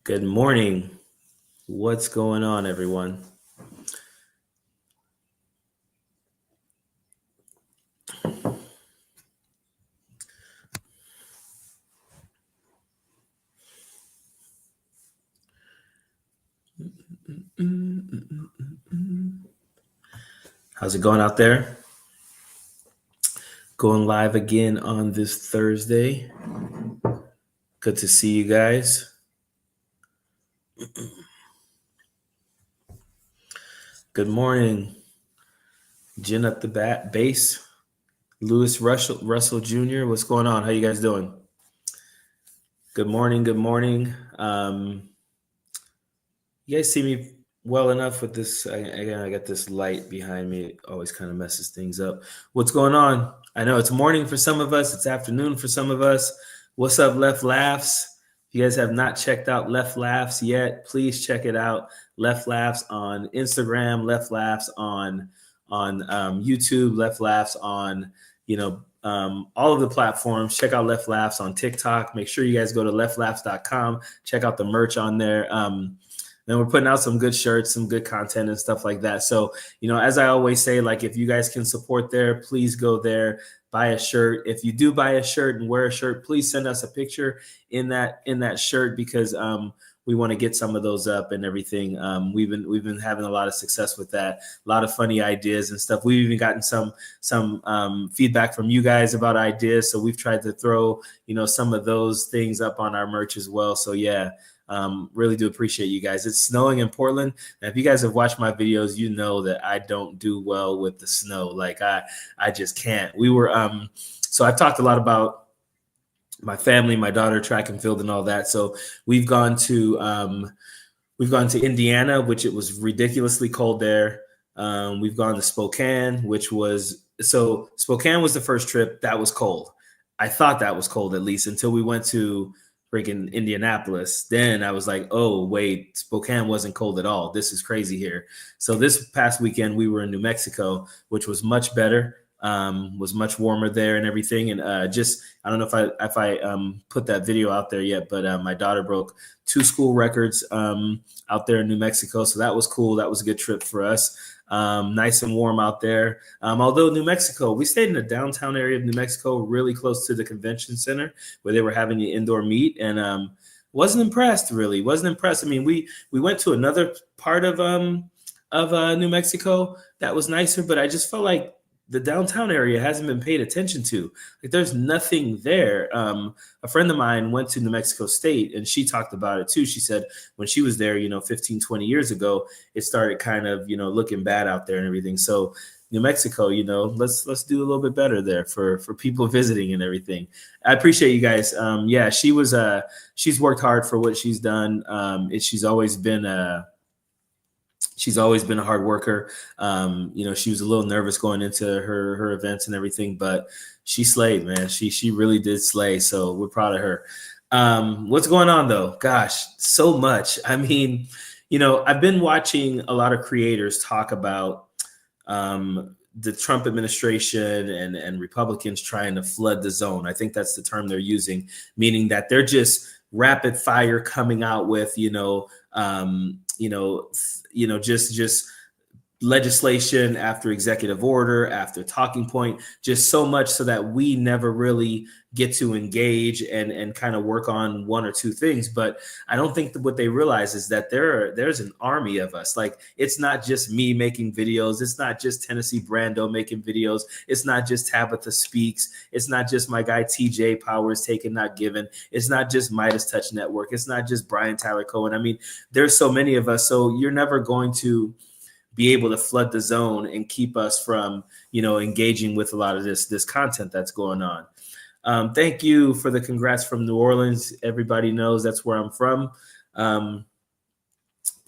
Good morning. What's going on, everyone? How's it going out there? Going live again on this Thursday. Good to see you guys. Good morning. Gin up the base. Lewis Russell Jr. What's going on? How you guys doing? Good morning. Good morning. You guys see me well enough with this? Again, I got this light behind me. It always kind of messes things up. What's going on? I know it's morning for some of us. It's afternoon for some of us. What's up, Left Laughs? If you guys have not checked out Left Laughs yet, please check it out. Left Laughs on Instagram, Left Laughs on YouTube, Left Laughs on all of the platforms. Check out Left Laughs on TikTok. Make sure you guys go to leftlaughs.com. Check out the merch on there. Then we're putting out some good shirts, some good content and stuff like that. So, as I always say, like, if you guys can support there, please go there, buy a shirt. If you do buy a shirt and wear a shirt, please send us a picture in that shirt, because we want to get some of those up and everything. We've been having a lot of success with that, a lot of funny ideas and stuff. We've even gotten some feedback from you guys about ideas. So we've tried to throw, some of those things up on our merch as well. So yeah. Really do appreciate you guys. It's snowing in Portland. And if you guys have watched my videos, you know that I don't do well with the snow. Like I just can't. We were, so I've talked a lot about my family, my daughter, track and field and all that. So we've gone to Indiana, which it was ridiculously cold there. We've gone to Spokane, Spokane was the first trip. That was cold. I thought that was cold, at least, until we went to freaking Indianapolis. Then I was like, oh, wait, Spokane wasn't cold at all. This is crazy here. So this past weekend, we were in New Mexico, which was much better, was much warmer there and everything. And I don't know if I put that video out there yet, but my daughter broke 2 school records out there in New Mexico. So that was cool. That was a good trip for us. Nice and warm out there. Although New Mexico, we stayed in the downtown area of New Mexico, really close to the convention center where they were having the indoor meet, and wasn't impressed. Really, wasn't impressed. I mean, we went to another part of New Mexico that was nicer, but I just felt like the downtown area hasn't been paid attention to. Like, there's nothing there. A friend of mine went to New Mexico State, and she talked about it too. She said when she was there, 15, 20 years ago, it started kind of, looking bad out there and everything. So New Mexico, let's do a little bit better there for people visiting and everything. I appreciate you guys. Yeah, she's worked hard for what she's done. She's always been a hard worker. She was a little nervous going into her events and everything, but she slayed, man. She really did slay. So we're proud of her. What's going on though? Gosh, so much. I mean, I've been watching a lot of creators talk about the Trump administration and Republicans trying to flood the zone. I think that's the term they're using, meaning that they're just rapid fire coming out with, just legislation after executive order, after talking point, just so much so that we never really get to engage and kind of work on 1 or 2 things. But I don't think that what they realize is that there's an army of us. Like, it's not just me making videos. It's not just Tennessee Brando making videos. It's not just Tabitha Speaks. It's not just my guy TJ Powers, Taken Not Given. It's not just Midas Touch Network. It's not just Brian Tyler Cohen. I mean, there's so many of us. So you're never going to be able to flood the zone and keep us from, engaging with a lot of this content that's going on. Thank you for the congrats from New Orleans. Everybody knows that's where I'm from. From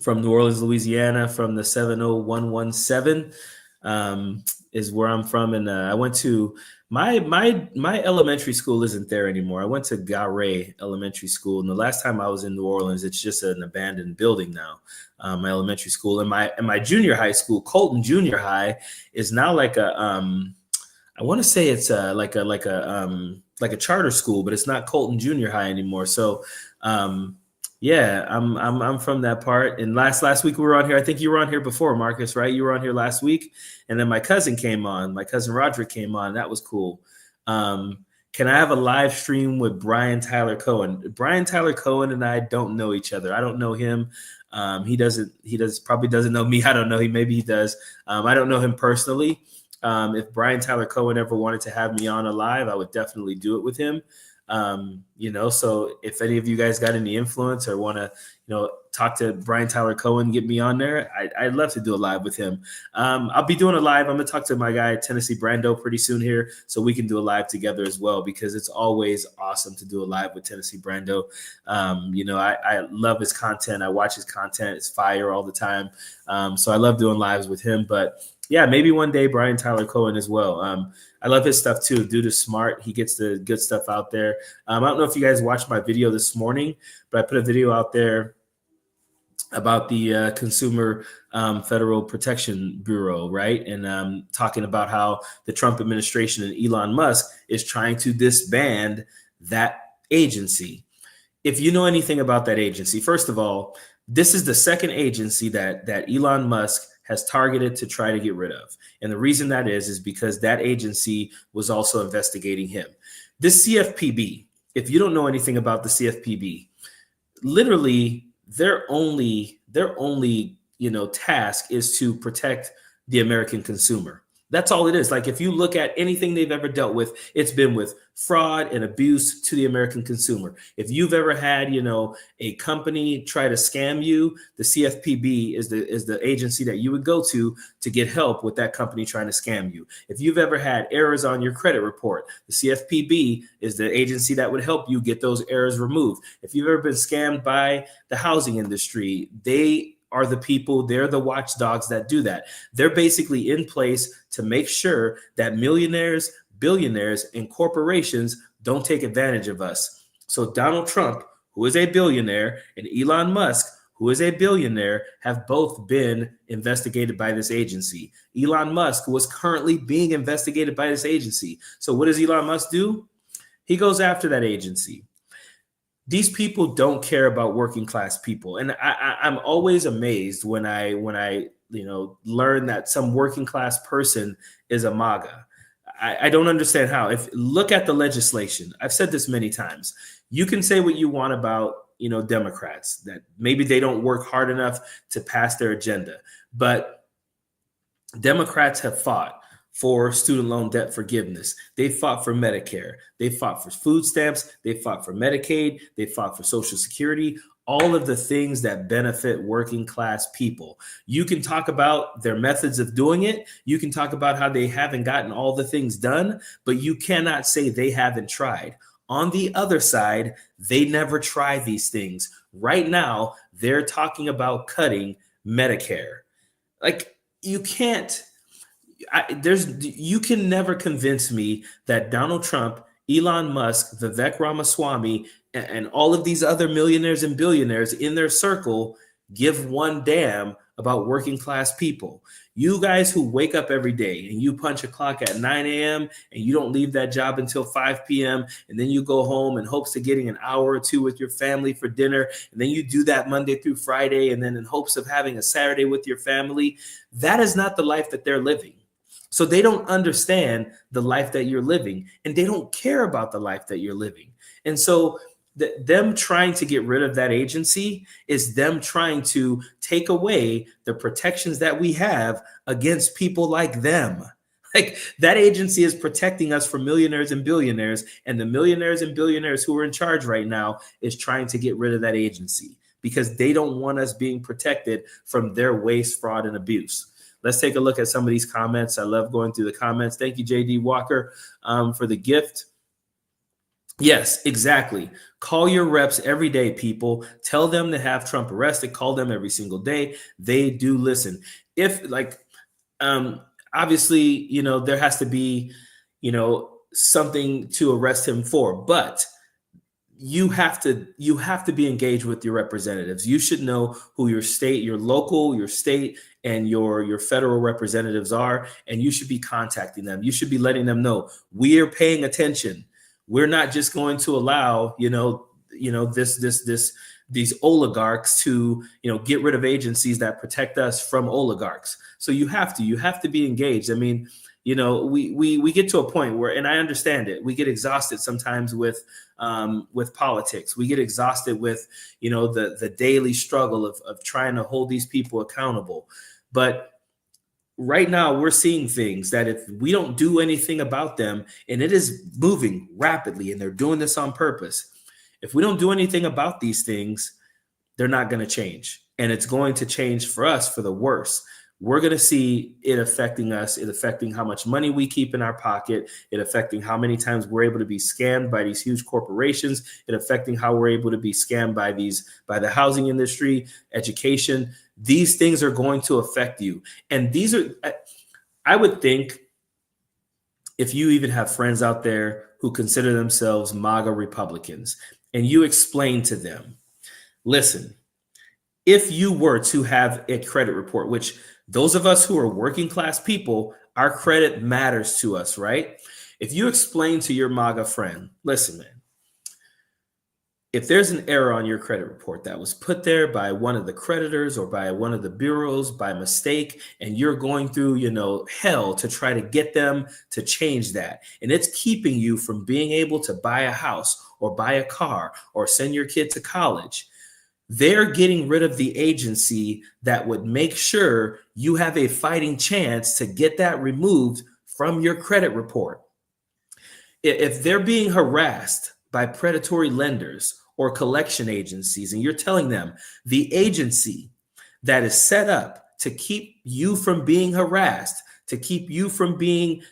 New Orleans, Louisiana, from the 70117 is where I'm from. And I went to my elementary school isn't there anymore. I went to Garay Elementary School, and the last time I was in New Orleans, it's just an abandoned building now. My elementary school and my junior high school, Colton Junior High, is now like a I want to say it's like a charter school, but it's not Colton Junior High anymore. So Yeah, I'm from that part. And last week we were on here. I think you were on here before, Marcus, right? You were on here last week, and then my cousin came on. My cousin Roderick came on. That was cool. Can I have a live stream with Brian Tyler Cohen? Brian Tyler Cohen and I don't know each other. I don't know him. Probably doesn't know me. I don't know. Maybe he does. I don't know him personally. If Brian Tyler Cohen ever wanted to have me on a live, I would definitely do it with him. So if any of you guys got any influence or want to, talk to Brian Tyler Cohen, get me on there, I'd love to do a live with him. I'll be doing a live. I'm going to talk to my guy, Tennessee Brando, pretty soon here, so we can do a live together as well, because it's always awesome to do a live with Tennessee Brando. I love his content. I watch his content. It's fire all the time. So I love doing lives with him, but yeah, maybe one day Brian Tyler Cohen as well. I love his stuff too. Dude is smart. He gets the good stuff out there. I don't know if you guys watched my video this morning, but I put a video out there about the Consumer Federal Protection Bureau, right? And talking about how the Trump administration and Elon Musk is trying to disband that agency. If you know anything about that agency, first of all, this is the second agency that Elon Musk has targeted to try to get rid of. And the reason that is because that agency was also investigating him. This CFPB, if you don't know anything about the CFPB, literally their only task is to protect the American consumer. That's all it is. Like, if you look at anything they've ever dealt with, it's been with fraud and abuse to the American consumer. If you've ever had, a company try to scam you, the CFPB is the agency that you would go to get help with that company trying to scam you. If you've ever had errors on your credit report, the CFPB is the agency that would help you get those errors removed. If you've ever been scammed by the housing industry, they are the people, they're the watchdogs that do that. They're basically in place to make sure that millionaires, billionaires, and corporations don't take advantage of us. So Donald Trump, who is a billionaire, and Elon Musk, who is a billionaire, have both been investigated by this agency. Elon Musk was currently being investigated by this agency. So what does Elon Musk do? He goes after that agency. These people don't care about working class people. And I'm always amazed when I learn that some working class person is a MAGA. I don't understand how. Look at the legislation. I've said this many times. You can say what you want about, Democrats, that maybe they don't work hard enough to pass their agenda. But Democrats have fought for student loan debt forgiveness. They fought for Medicare. They fought for food stamps. They fought for Medicaid. They fought for Social Security. All of the things that benefit working class people. You can talk about their methods of doing it. You can talk about how they haven't gotten all the things done, but you cannot say they haven't tried. On the other side, they never try these things. Right now, they're talking about cutting Medicare. Like, you can't. You can never convince me that Donald Trump, Elon Musk, Vivek Ramaswamy, and all of these other millionaires and billionaires in their circle give one damn about working class people. You guys who wake up every day and you punch a clock at 9 a.m. and you don't leave that job until 5 p.m. and then you go home in hopes of getting an hour or two with your family for dinner. And then you do that Monday through Friday and then in hopes of having a Saturday with your family. That is not the life that they're living. So they don't understand the life that you're living, and they don't care about the life that you're living. And so them trying to get rid of that agency is them trying to take away the protections that we have against people like them. Like, that agency is protecting us from millionaires and billionaires, and the millionaires and billionaires who are in charge right now is trying to get rid of that agency because they don't want us being protected from their waste, fraud, and abuse. Let's take a look at some of these comments. I love going through the comments. Thank you, JD Walker, for the gift. Yes, exactly. Call your reps every day, people. Tell them to have Trump arrested. Call them every single day. They do listen. Obviously, there has to be, something to arrest him for, but you have to be engaged with your representatives. You should know who your state, your local, your state, and your federal representatives are, and you should be contacting them. You should be letting them know we are paying attention. We're not just going to allow, these oligarchs to, get rid of agencies that protect us from oligarchs. So you have to be engaged. I mean, we get to a point where, and I understand it, we get exhausted sometimes with politics. We get exhausted with, the daily struggle of trying to hold these people accountable. But right now we're seeing things that if we don't do anything about them, and it is moving rapidly, and they're doing this on purpose, if we don't do anything about these things, they're not going to change. And it's going to change for us for the worse. We're going to see it affecting us, it affecting how much money we keep in our pocket, it affecting how many times we're able to be scammed by these huge corporations, it affecting how we're able to be scammed by the housing industry, education. These things are going to affect you. And I would think, if you even have friends out there who consider themselves MAGA Republicans, and you explain to them, listen, if you were to have a credit report, which those of us who are working class people, our credit matters to us, right? If you explain to your MAGA friend, listen, man, if there's an error on your credit report that was put there by one of the creditors or by one of the bureaus by mistake, and you're going through, hell to try to get them to change that, and it's keeping you from being able to buy a house or buy a car or send your kid to college, they're getting rid of the agency that would make sure you have a fighting chance to get that removed from your credit report. If they're being harassed by predatory lenders or collection agencies, and you're telling them the agency that is set up to keep you from being harassed, to keep you from being,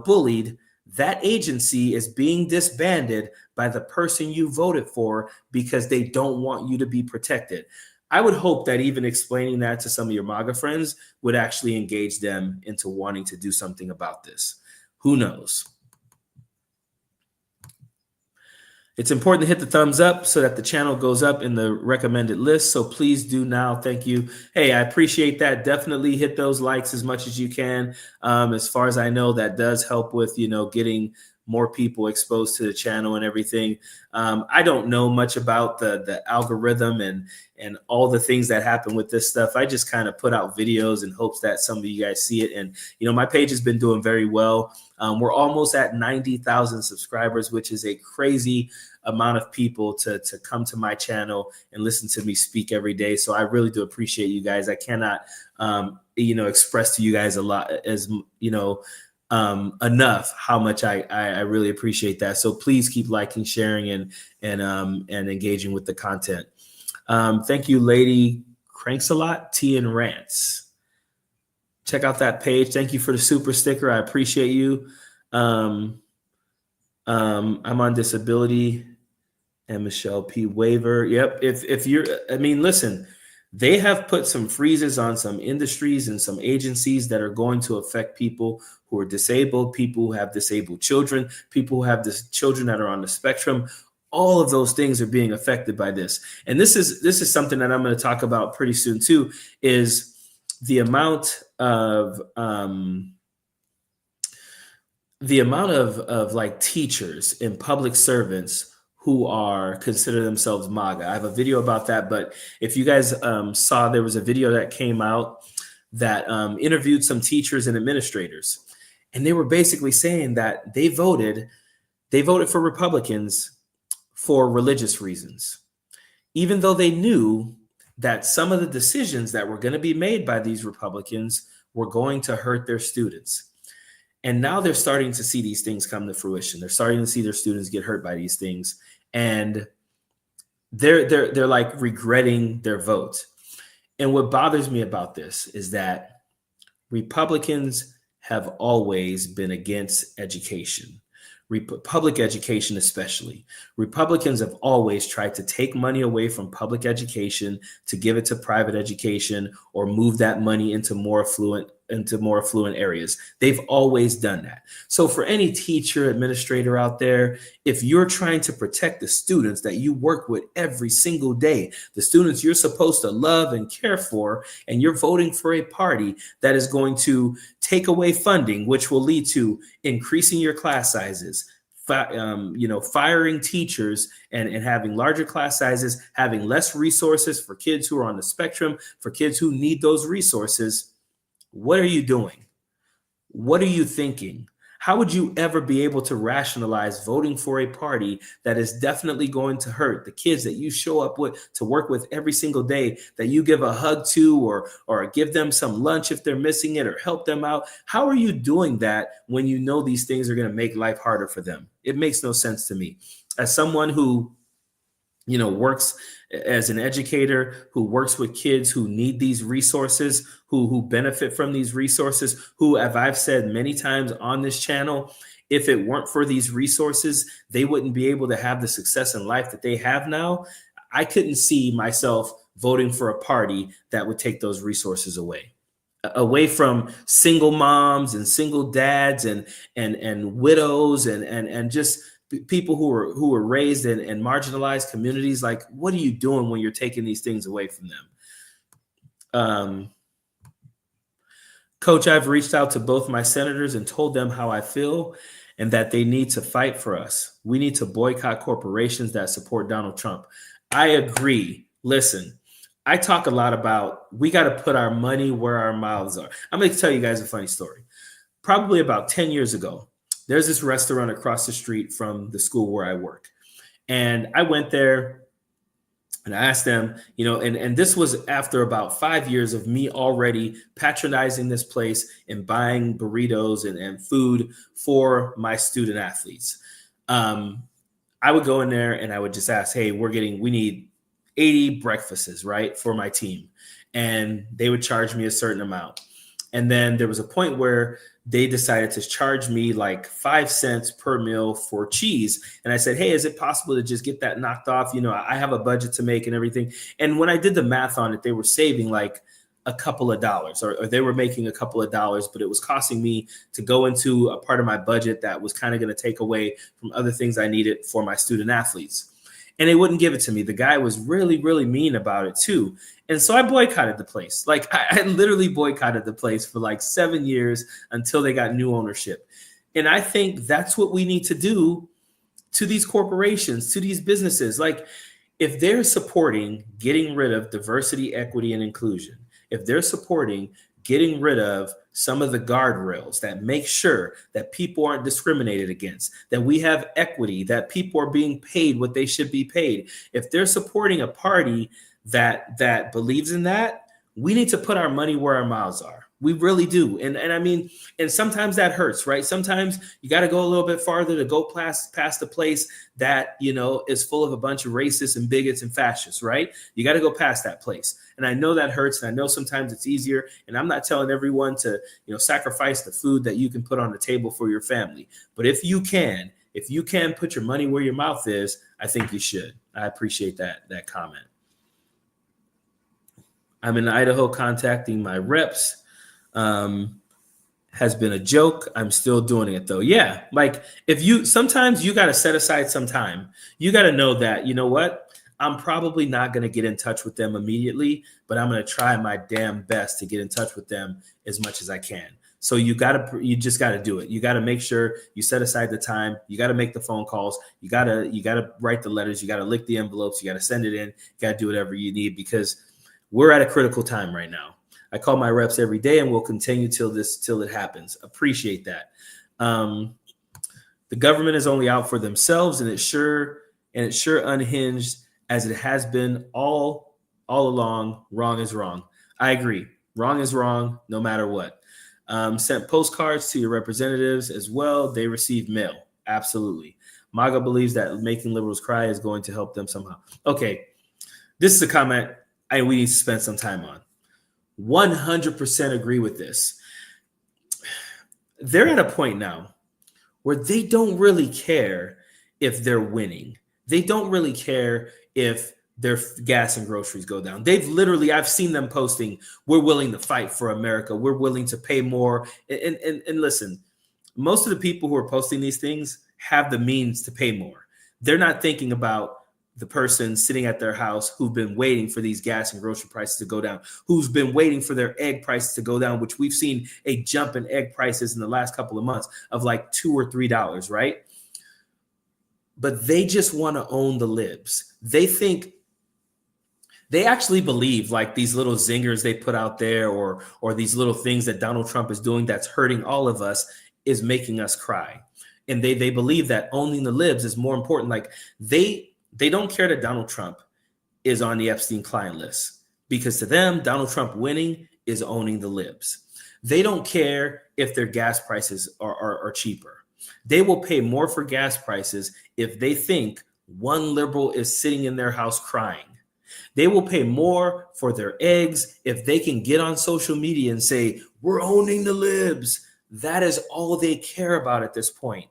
bullied, that agency is being disbanded by the person you voted for because they don't want you to be protected. I would hope that even explaining that to some of your MAGA friends would actually engage them into wanting to do something about this. Who knows? It's important to hit the thumbs up so that the channel goes up in the recommended list. So please do now. Thank you. Hey, I appreciate that. Definitely hit those likes as much as you can. As far as I know, that does help with, getting more people exposed to the channel and everything. I don't know much about the algorithm and all the things that happen with this stuff. I just kind of put out videos in hopes that some of you guys see it. And, my page has been doing very well. We're almost at 90,000 subscribers, which is a crazy amount of people to come to my channel and listen to me speak every day. So I really do appreciate you guys. I cannot, express to you guys a lot enough how much I really appreciate that. So please keep liking, sharing, and engaging with the content. Thank you, Lady Cranksalot, Tea and Rants. Check out that page. Thank you for the super sticker. I appreciate you. I'm on disability, and Michelle P. waiver. Yep. If you're, listen, they have put some freezes on some industries and some agencies that are going to affect people who are disabled, people who have disabled children, people who have children that are on the spectrum. All of those things are being affected by this. And this is something that I'm going to talk about pretty soon too, is the amount of like teachers and public servants who are consider themselves MAGA. I have a video about that, but if you guys saw, there was a video that came out that interviewed some teachers and administrators, and they were basically saying that they voted for Republicans for religious reasons, even though they knew that some of the decisions that were going to be made by these Republicans were going to hurt their students. And now they're starting to see these things come to fruition. They're starting to see their students get hurt by these things. And they're like regretting their vote. And what bothers me about this is that Republicans have always been against education. Public education especially. Republicans have always tried to take money away from public education to give it to private education or move that money into more affluent areas. They've always done that. So for any teacher, administrator out there, if you're trying to protect the students that you work with every single day, the students you're supposed to love and care for, and you're voting for a party that is going to take away funding, which will lead to increasing your class sizes, firing teachers and having larger class sizes, having less resources for kids who are on the spectrum, for kids who need those resources. What are you doing? What are you thinking? How would you ever be able to rationalize voting for a party that is definitely going to hurt the kids that you show up with to work with every single day, that you give a hug to or give them some lunch if they're missing it or help them out? How are you doing that when you know these things are going to make life harder for them? It makes no sense to me. As someone who works as an educator, who works with kids who need these resources, who benefit from these resources, who, as I've said many times on this channel, if it weren't for these resources, they wouldn't be able to have the success in life that they have now. I couldn't see myself voting for a party that would take those resources away from single moms and single dads and widows and just people who were raised in marginalized communities. Like, what are you doing when you're taking these things away from them? Coach, I've reached out to both my senators and told them how I feel and that they need to fight for us. We need to boycott corporations that support Donald Trump. I agree. Listen, I talk a lot about we got to put our money where our mouths are. I'm going to tell you guys a funny story. Probably about 10 years ago, there's this restaurant across the street from the school where I work. And I went there and I asked them, and this was after about 5 years of me already patronizing this place and buying burritos and food for my student athletes. I would go in there and I would just ask, hey, we need 80 breakfasts, right, for my team. And they would charge me a certain amount. And then there was a point where they decided to charge me like 5 cents per meal for cheese. And I said, hey, is it possible to just get that knocked off? I have a budget to make and everything. And when I did the math on it, they were saving like a couple of dollars, or they were making a couple of dollars, but it was costing me to go into a part of my budget that was kind of going to take away from other things I needed for my student athletes. And they wouldn't give it to me. The guy was really, really mean about it too. And so I boycotted the place. Like I literally boycotted the place for like 7 years until they got new ownership. And I think that's what we need to do to these corporations, to these businesses. Like if they're supporting getting rid of diversity, equity, and inclusion, if they're supporting getting rid of some of the guardrails that make sure that people aren't discriminated against, that we have equity, that people are being paid what they should be paid. If they're supporting a party that believes in that, we need to put our money where our mouths are. We really do. And I mean, and sometimes that hurts, right? Sometimes you got to go a little bit farther to go past a place that, is full of a bunch of racists and bigots and fascists, right? You got to go past that place. And I know that hurts. And I know sometimes it's easier. And I'm not telling everyone to, sacrifice the food that you can put on the table for your family. But if you can put your money where your mouth is, I think you should. I appreciate that comment. I'm in Idaho contacting my reps. Has been a joke. I'm still doing it though. Yeah. Like sometimes you got to set aside some time. You got to know that, what? I'm probably not going to get in touch with them immediately, but I'm going to try my damn best to get in touch with them as much as I can. So you just got to do it. You got to make sure you set aside the time. You got to make the phone calls. You got to write the letters. You got to lick the envelopes. You got to send it in. You got to do whatever you need because we're at a critical time right now. I call my reps every day and we'll continue till it happens. Appreciate that. The government is only out for themselves and it's sure unhinged as it has been all along. Wrong is wrong. I agree. Wrong is wrong no matter what. Sent postcards to your representatives as well. They received mail. Absolutely. MAGA believes that making liberals cry is going to help them somehow. Okay. This is a comment we need to spend some time on. 100% agree with this. They're at a point now where they don't really care if they're winning. They don't really care if their gas and groceries go down. I've seen them posting, we're willing to fight for America. We're willing to pay more. And listen, most of the people who are posting these things have the means to pay more. They're not thinking about the person sitting at their house who've been waiting for these gas and grocery prices to go down, who's been waiting for their egg prices to go down, which we've seen a jump in egg prices in the last couple of months of like $2 or $3, right? but they just want to own the libs. They actually believe like these little zingers they put out there, or these little things that Donald Trump is doing that's hurting all of us is making us cry. And they believe that owning the libs is more important. Like they don't care that Donald Trump is on the Epstein client list, because to them, Donald Trump winning is owning the libs. They don't care if their gas prices are cheaper. They will pay more for gas prices if they think one liberal is sitting in their house crying. They will pay more for their eggs if they can get on social media and say, we're owning the libs. That is all they care about at this point.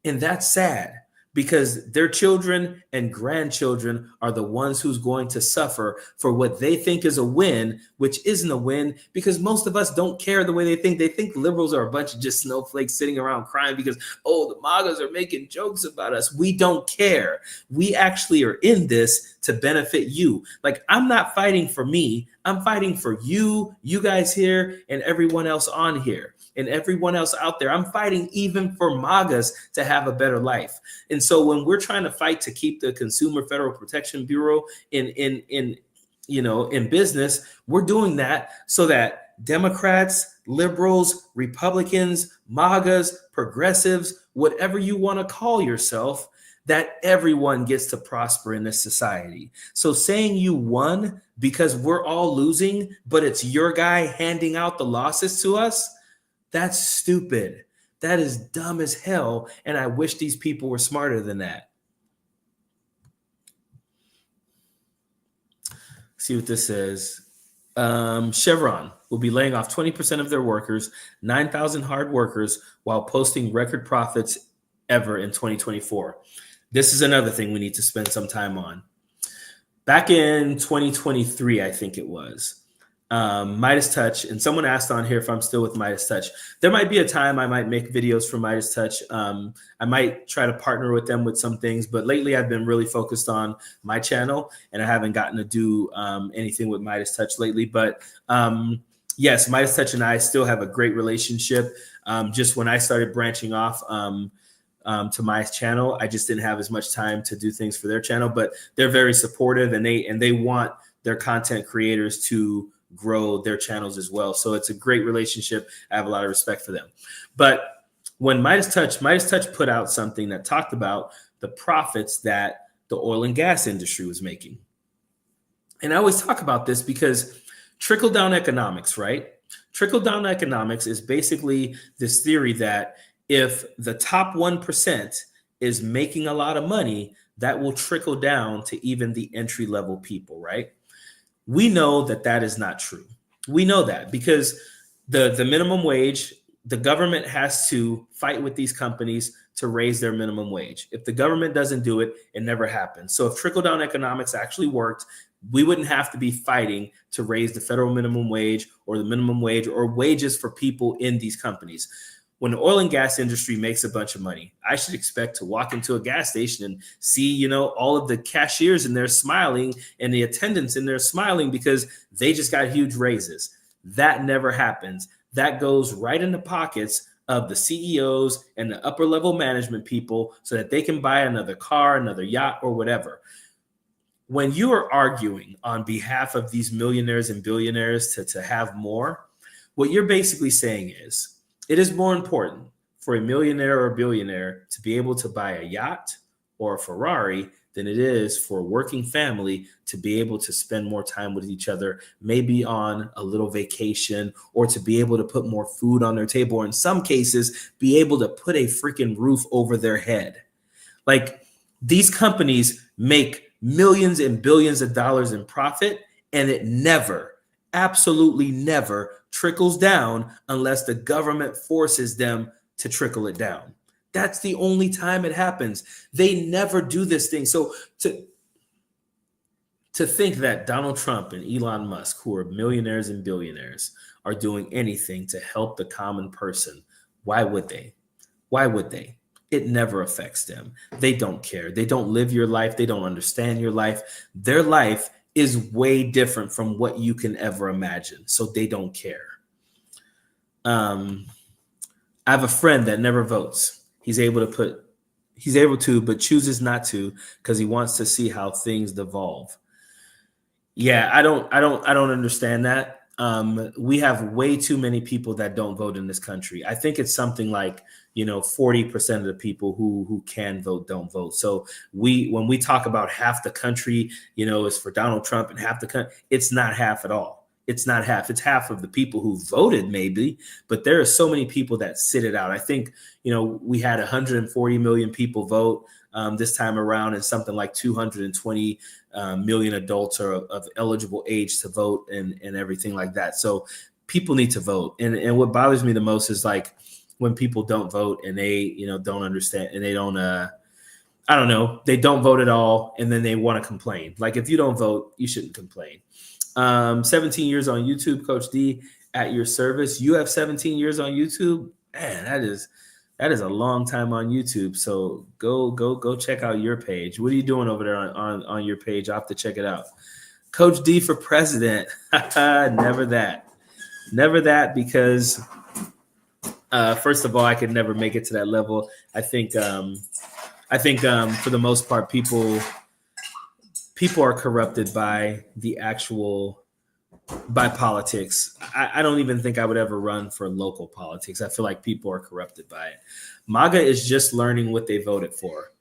And that's sad, because their children and grandchildren are the ones who's going to suffer for what they think is a win, which isn't a win, because most of us don't care the way they think. They think liberals are a bunch of just snowflakes sitting around crying because, oh, the MAGAs are making jokes about us. We don't care. We actually are in this to benefit you. Like, I'm not fighting for me. I'm fighting for you guys here, and everyone else on here, and everyone else out there. I'm fighting even for MAGAs to have a better life. And so when we're trying to fight to keep the Consumer Federal Protection Bureau in business, we're doing that so that Democrats, liberals, Republicans, MAGAs, progressives, whatever you want to call yourself, that everyone gets to prosper in this society. So saying you won because we're all losing, but it's your guy handing out the losses to us, that's stupid. That is dumb as hell. And I wish these people were smarter than that. See what this says. Chevron will be laying off 20% of their workers, 9,000 hard workers, while posting record profits ever in 2024. This is another thing we need to spend some time on. Back in 2023, I think it was, Midas Touch, and someone asked on here if I'm still with Midas Touch. There might be a time I might make videos for Midas Touch. I might try to partner with them with some things, but lately I've been really focused on my channel, and I haven't gotten to do anything with Midas Touch lately. But yes, Midas Touch and I still have a great relationship. Just when I started branching off to my channel, I just didn't have as much time to do things for their channel, but they're very supportive, and they want their content creators to grow their channels as well. So it's a great relationship. I have a lot of respect for them. But when Midas Touch put out something that talked about the profits that the oil and gas industry was making. And I always talk about this because trickle down economics, right? Trickle down economics is basically this theory that if the top 1% is making a lot of money, that will trickle down to even the entry level people, right? We know that that is not true. We know that because the minimum wage, the government has to fight with these companies to raise their minimum wage. If the government doesn't do it, it never happens. So if trickle down economics actually worked, we wouldn't have to be fighting to raise the federal minimum wage or the minimum wage or wages for people in these companies. When the oil and gas industry makes a bunch of money, I should expect to walk into a gas station and see, all of the cashiers in there smiling and the attendants in there smiling because they just got huge raises. That never happens. That goes right in the pockets of the CEOs and the upper level management people so that they can buy another car, another yacht, or whatever. When you are arguing on behalf of these millionaires and billionaires to have more, what you're basically saying is, it is more important for a millionaire or a billionaire to be able to buy a yacht or a Ferrari than it is for a working family to be able to spend more time with each other, maybe on a little vacation, or to be able to put more food on their table, or in some cases, be able to put a freaking roof over their head. Like, these companies make millions and billions of dollars in profit, and it never, absolutely never trickles down unless the government forces them to trickle it down. That's the only time it happens. They never do this thing. So to think that Donald Trump and Elon Musk, who are millionaires and billionaires, are doing anything to help the common person, why would they? Why would they? It never affects them. They don't care. They don't live your life. They don't understand your life. Their life is way different from what you can ever imagine. So they don't care. I have a friend that never votes. He's able to put He's able to, but chooses not to because he wants to see how things devolve. Yeah, I don't understand that. We have way too many people that don't vote in this country. I think it's something like 40% of the people who can vote don't vote. So when we talk about half the country, is for Donald Trump and half the country, it's not half at all. It's not half. It's half of the people who voted, maybe, but there are so many people that sit it out. I think we had 140 million people vote this time around, and something like 220 million adults are of eligible age to vote and everything like that. So people need to vote. And what bothers me the most is like when people don't vote and they, don't understand and they don't, I don't know, they don't vote at all. And then they want to complain. Like if you don't vote, you shouldn't complain. 17 years on YouTube, Coach D, at your service. You have 17 years on YouTube. Man, that is a long time on YouTube. So go check out your page. What are you doing over there on your page? I'll have to check it out. Coach D for president. Never that, because first of all, I could never make it to that level. I think for the most part, people are corrupted by by politics. I don't even think I would ever run for local politics. I feel like people are corrupted by it. MAGA is just learning what they voted for.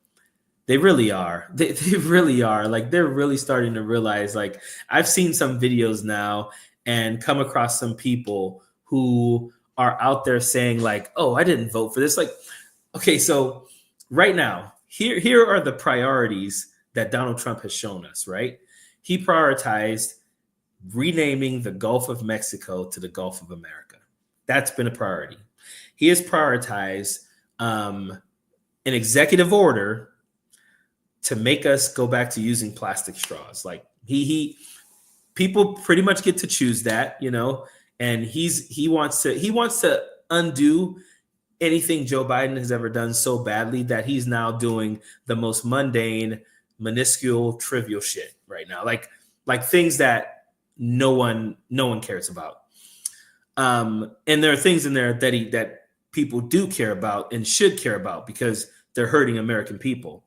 They really are. They really are. Like they're really starting to realize, like I've seen some videos now and come across some people who are out there saying like, oh, I didn't vote for this. Like, okay, so right now, here are the priorities that Donald Trump has shown us, right? He prioritized renaming the Gulf of Mexico to the Gulf of America. That's been a priority. He has prioritized an executive order to make us go back to using plastic straws. Like people pretty much get to choose that, and he wants to undo anything Joe Biden has ever done so badly that he's now doing the most mundane, minuscule, trivial shit right now. Like things that no one cares about. And there are things in there that people do care about and should care about because they're hurting American people.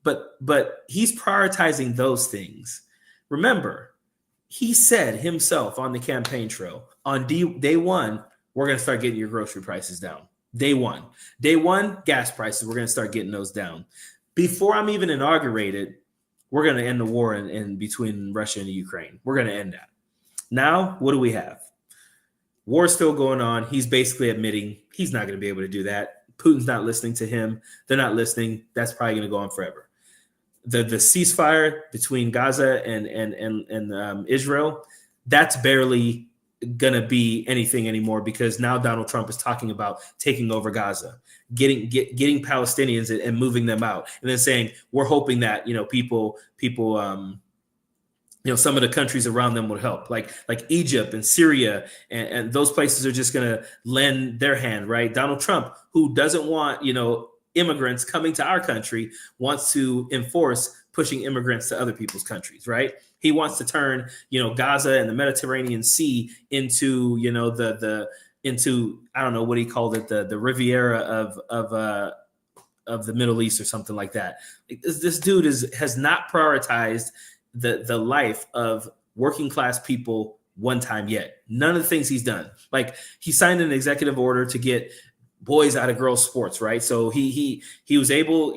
But he's prioritizing those things. Remember, he said himself on the campaign trail on day one, we're going to start getting your grocery prices down. Day one, gas prices, we're going to start getting those down. Before I'm even inaugurated, we're going to end the war in between Russia and Ukraine. We're going to end that. Now, what do we have? War's still going on. He's basically admitting he's not going to be able to do that. Putin's not listening to him. They're not listening. That's probably going to go on forever. The ceasefire between Gaza and Israel, that's barely going to be anything anymore because now Donald Trump is talking about taking over Gaza, getting Palestinians and moving them out, and then saying we're hoping that people some of the countries around them would help, like Egypt and Syria, and those places are just going to lend their hand, right? Donald Trump, who doesn't want immigrants coming to our country, wants to enforce pushing immigrants to other people's countries, right? He wants to turn, Gaza and the Mediterranean Sea into, into, I don't know what he called it, the Riviera of the Middle East or something like that. This dude has not prioritized the life of working class people one time yet. None of the things he's done. Like he signed an executive order to get boys out of girls sports, right? So he was able,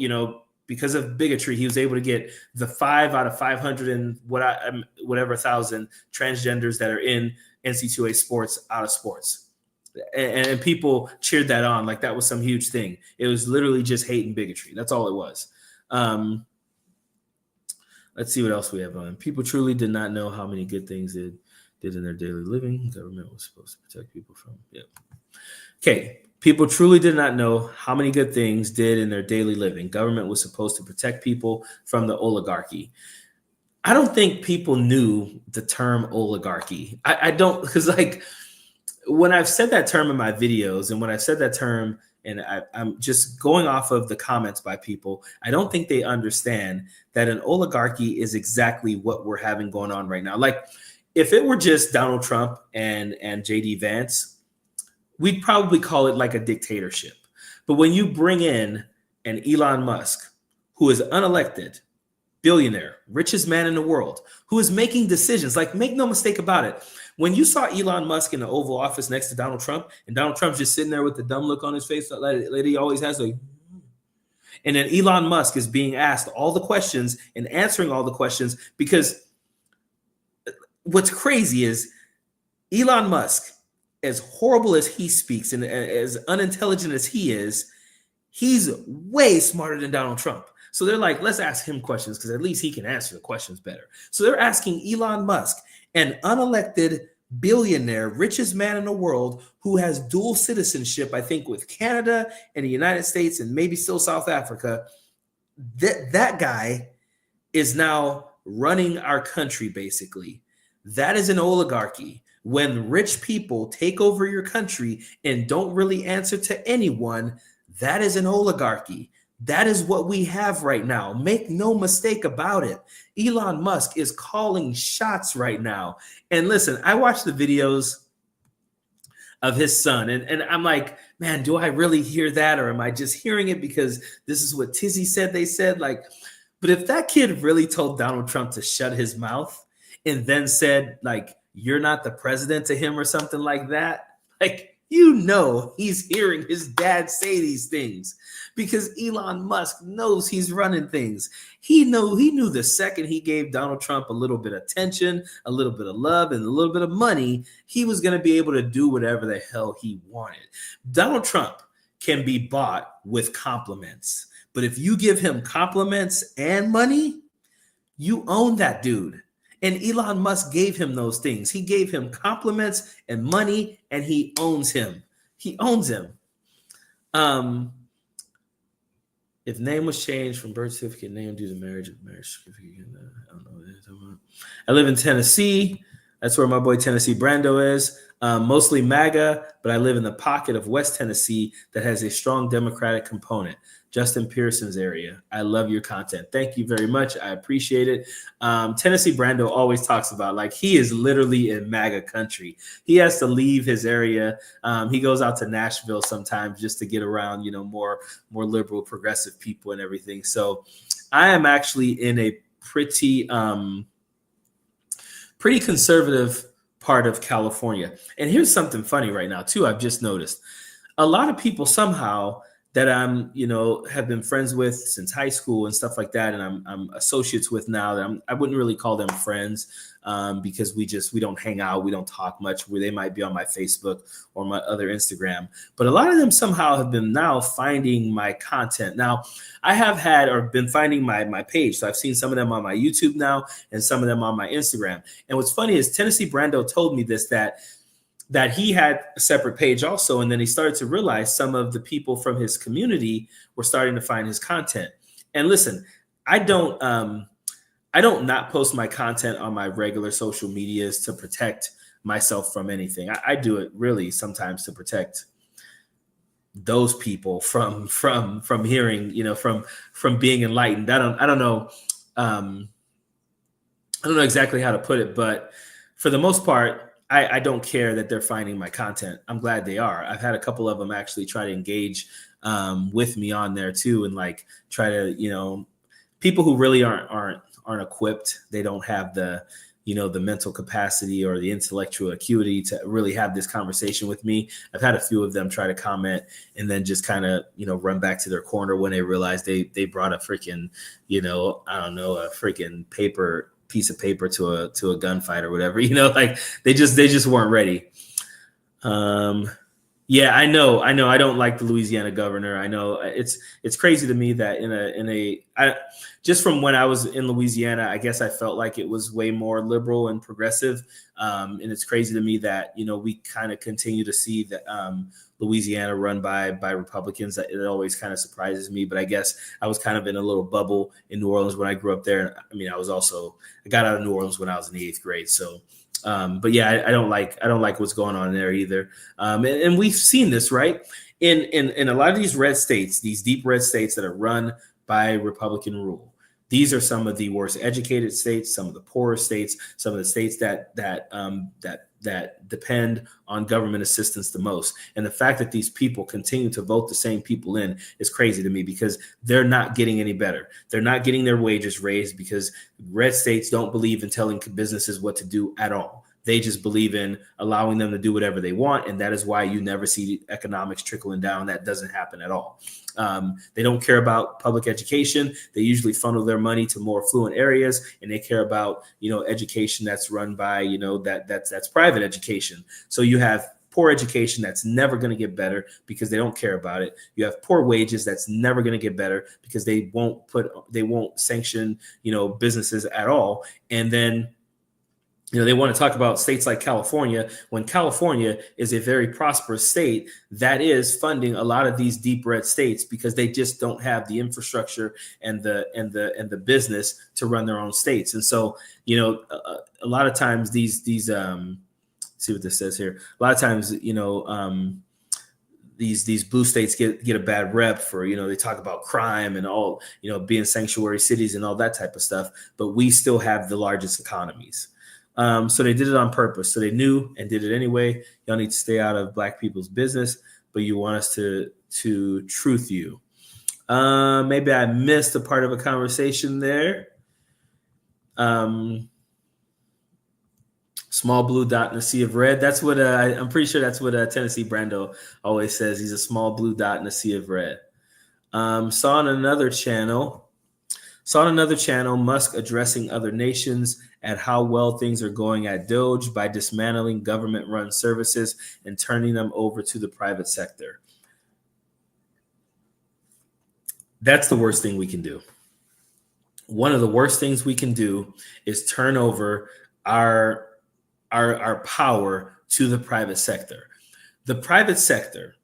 because of bigotry, he was able to get the 5 out of 500 and whatever thousand transgenders that are in NC2A sports out of sports. And people cheered that on like that was some huge thing. It was literally just hate and bigotry. That's all it was. Let's see what else we have on. People truly did not know how many good things they did in their daily living. Government was supposed to protect people from. Yep. Okay. People truly did not know how many good things did in their daily living. Government was supposed to protect people from the oligarchy. I don't think people knew the term oligarchy. I don't, because like when I've said that term in my videos and when I've said that term and I'm just going off of the comments by people, I don't think they understand that an oligarchy is exactly what we're having going on right now. Like if it were just Donald Trump and JD Vance, we'd probably call it like a dictatorship. But when you bring in and Elon Musk, who is unelected, billionaire, richest man in the world, who is making decisions. Like, make no mistake about it. When you saw Elon Musk in the Oval Office next to Donald Trump, and Donald Trump's just sitting there with the dumb look on his face that he always has, like, and then Elon Musk is being asked all the questions and answering all the questions, because what's crazy is Elon Musk, as horrible as he speaks and as unintelligent as he is, he's way smarter than Donald Trump. So they're like, let's ask him questions because at least he can answer the questions better. So they're asking Elon Musk, an unelected billionaire, richest man in the world, who has dual citizenship, I think, with Canada and the United States and maybe still South Africa. That guy is now running our country, basically. That is an oligarchy. When rich people take over your country and don't really answer to anyone, that is an oligarchy. That is what we have right now. Make no mistake about it. Elon Musk is calling shots right now. And listen, I watched the videos of his son, and I'm like, man, do I really hear that? Or am I just hearing it because this is what Tizzy said they said? Like, but if that kid really told Donald Trump to shut his mouth and then said, like, you're not the president to him or something like that, like, you know, he's hearing his dad say these things because Elon Musk knows he's running things. He knew the second he gave Donald Trump a little bit of attention, a little bit of love, and a little bit of money, he was going to be able to do whatever the hell he wanted. Donald Trump can be bought with compliments, but if you give him compliments and money, you own that dude. And Elon Musk gave him those things. He gave him compliments and money, and he owns him. He owns him. If name was changed from birth certificate name due to marriage certificate, I don't know what it is. I live in Tennessee. That's where my boy Tennessee Brando is. Mostly MAGA, but I live in the pocket of West Tennessee that has a strong Democratic component. Justin Pearson's area. I love your content. Thank you very much. I appreciate it. Tennessee Brando always talks about, like, he is literally in MAGA country. He has to leave his area. He goes out to Nashville sometimes just to get around, more liberal, progressive people and everything. So I am actually in a pretty conservative part of California. And here's something funny right now too. I've just noticed a lot of people somehow that I'm, have been friends with since high school and stuff like that, and I'm associates with now. That I wouldn't really call them friends because we don't hang out, we don't talk much. Where they might be on my Facebook or my other Instagram, but a lot of them somehow have been now finding my content. Now, I have had or been finding my page, so I've seen some of them on my YouTube now and some of them on my Instagram. And what's funny is Tennessee Brando told me this, that he had a separate page also. And then he started to realize some of the people from his community were starting to find his content. And listen, I don't not post my content on my regular social medias to protect myself from anything. I do it really sometimes to protect those people from hearing, from being enlightened. I don't know exactly how to put it, but for the most part, I don't care that they're finding my content. I'm glad they are. I've had a couple of them actually try to engage with me on there too, and like try to, people who really aren't equipped. They don't have the mental capacity or the intellectual acuity to really have this conversation with me. I've had a few of them try to comment and then just kind of, run back to their corner when they realize they brought a freaking, a freaking piece of paper to a gunfight or whatever, like they just weren't ready. Yeah, I know. I don't like the Louisiana governor. I know it's crazy to me that just from when I was in Louisiana, I guess I felt like it was way more liberal and progressive. And it's crazy to me that, we kind of continue to see that Louisiana run by Republicans. It always kind of surprises me, but I guess I was kind of in a little bubble in New Orleans when I grew up there. I mean, I got out of New Orleans when I was in the 8th grade. So, but yeah, I don't like what's going on there either. And we've seen this, right? In a lot of these red states, these deep red states that are run by Republican rule, These are some of the worst educated states, some of the poorer states, some of the states that depend on government assistance the most. And the fact that these people continue to vote the same people in is crazy to me, because they're not getting any better. They're not getting their wages raised, because red states don't believe in telling businesses what to do at all. They just believe in allowing them to do whatever they want. And that is why you never see economics trickling down. That doesn't happen at all. They don't care about public education. They usually funnel their money to more affluent areas, and they care about, education that's run by, that's private education. So you have poor education that's never going to get better because they don't care about it. You have poor wages that's never going to get better because they won't sanction, businesses at all. And then they want to talk about states like California, when California is a very prosperous state that is funding a lot of these deep red states because they just don't have the infrastructure and the business to run their own states. And so, a lot of times these see what this says here. A lot of times, these blue states get a bad rep for, they talk about crime and all, being sanctuary cities and all that type of stuff, but we still have the largest economies. So they did it on purpose. So they knew and did it anyway. Y'all need to stay out of black people's business, but you want us to truth you. Maybe I missed a part of a conversation there. Small blue dot in a sea of red. That's what I'm pretty sure that's what Tennessee Brando always says. He's a small blue dot in a sea of red. Saw on another channel, Musk addressing other nations at how well things are going at Doge by dismantling government-run services and turning them over to the private sector. That's the worst thing we can do. One of the worst things we can do is turn over our power to the private sector. The private sector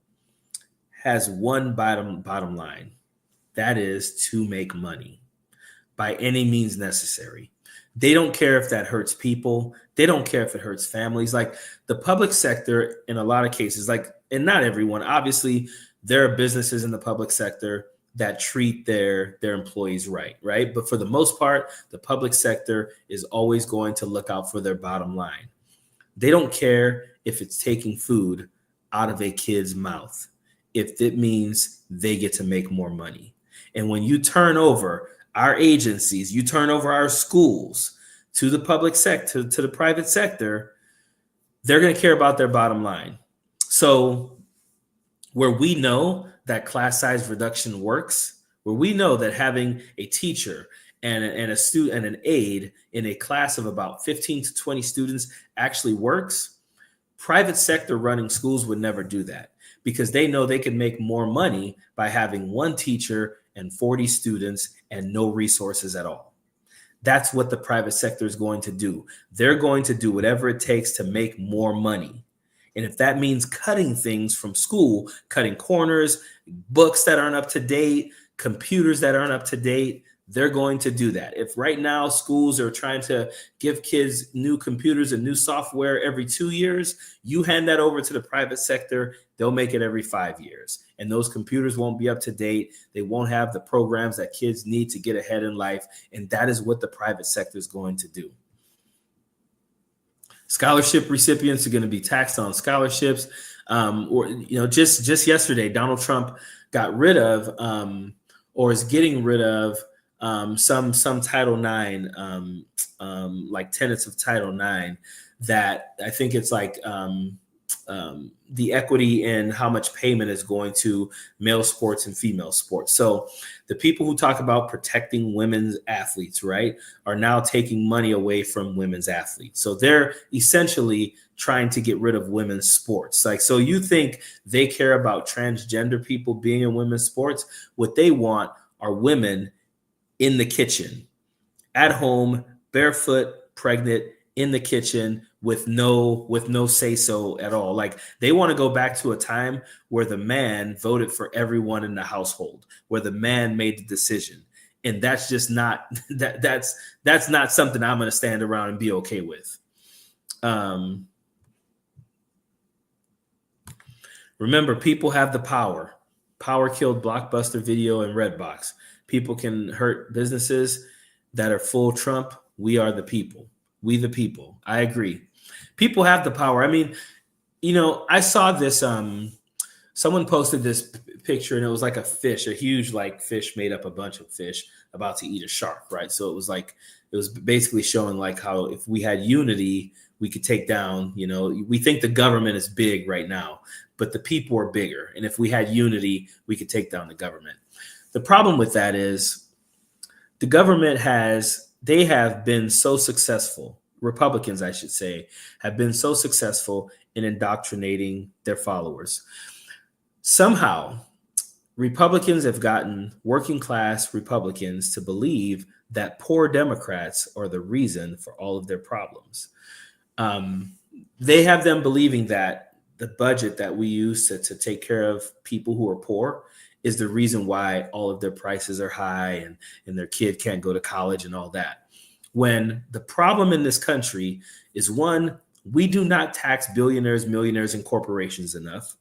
has one bottom line. That is to make money by any means necessary. They don't care if that hurts people. They don't care if it hurts families. Like the public sector, in a lot of cases, and not everyone, obviously, there are businesses in the public sector that treat their employees right? But for the most part, the public sector is always going to look out for their bottom line. They don't care if it's taking food out of a kid's mouth, if it means they get to make more money. And when you turn over our agencies, you turn over our schools to the public sector, to the private sector, they're going to care about their bottom line. So where we know that class size reduction works, where we know that having a teacher and a student and an aide in a class of about 15 to 20 students actually works, private sector running schools would never do that, because they know they can make more money by having one teacher and 40 students and no resources at all. That's what the private sector is going to do. They're going to do whatever it takes to make more money. And if that means cutting things from school, cutting corners, books that aren't up to date, computers that aren't up to date, they're going to do that. If right now schools are trying to give kids new computers and new software every 2 years, you hand that over to the private sector, they'll make it every 5 years. And those computers won't be up to date. They won't have the programs that kids need to get ahead in life. And that is what the private sector is going to do. Scholarship recipients are going to be taxed on scholarships. Just yesterday, Donald Trump got rid of or is getting rid of some Title IX, like tenets of Title IX, that I think it's like the equity in how much payment is going to male sports and female sports. So the people who talk about protecting women's athletes, right, are now taking money away from women's athletes. So they're essentially trying to get rid of women's sports. Like, so you think they care about transgender people being in women's sports? What they want are women in the kitchen, at home, barefoot, pregnant, in the kitchen with no say so at all. Like, they want to go back to a time where the man voted for everyone in the household, where the man made the decision. And that's just not that's not something I'm going to stand around and be okay with. Remember, people have the power. Power killed Blockbuster Video and Redbox. People can hurt businesses. that are full Trump, we are the people. We the people. I agree. People have the power. I mean, I saw this someone posted this picture, and it was like a fish, a huge like fish made up a bunch of fish about to eat a shark, right? So it was basically showing like how if we had unity, we could take down, we think the government is big right now, but the people are bigger. And if we had unity, we could take down the government. The problem with that is the government they have been so successful. Republicans, I should say, have been so successful in indoctrinating their followers. Somehow, Republicans have gotten working class Republicans to believe that poor Democrats are the reason for all of their problems. They have them believing that the budget that we use to take care of people who are poor is the reason why all of their prices are high and their kid can't go to college and all that. When the problem in this country is, one, we do not tax billionaires, millionaires, and corporations enough.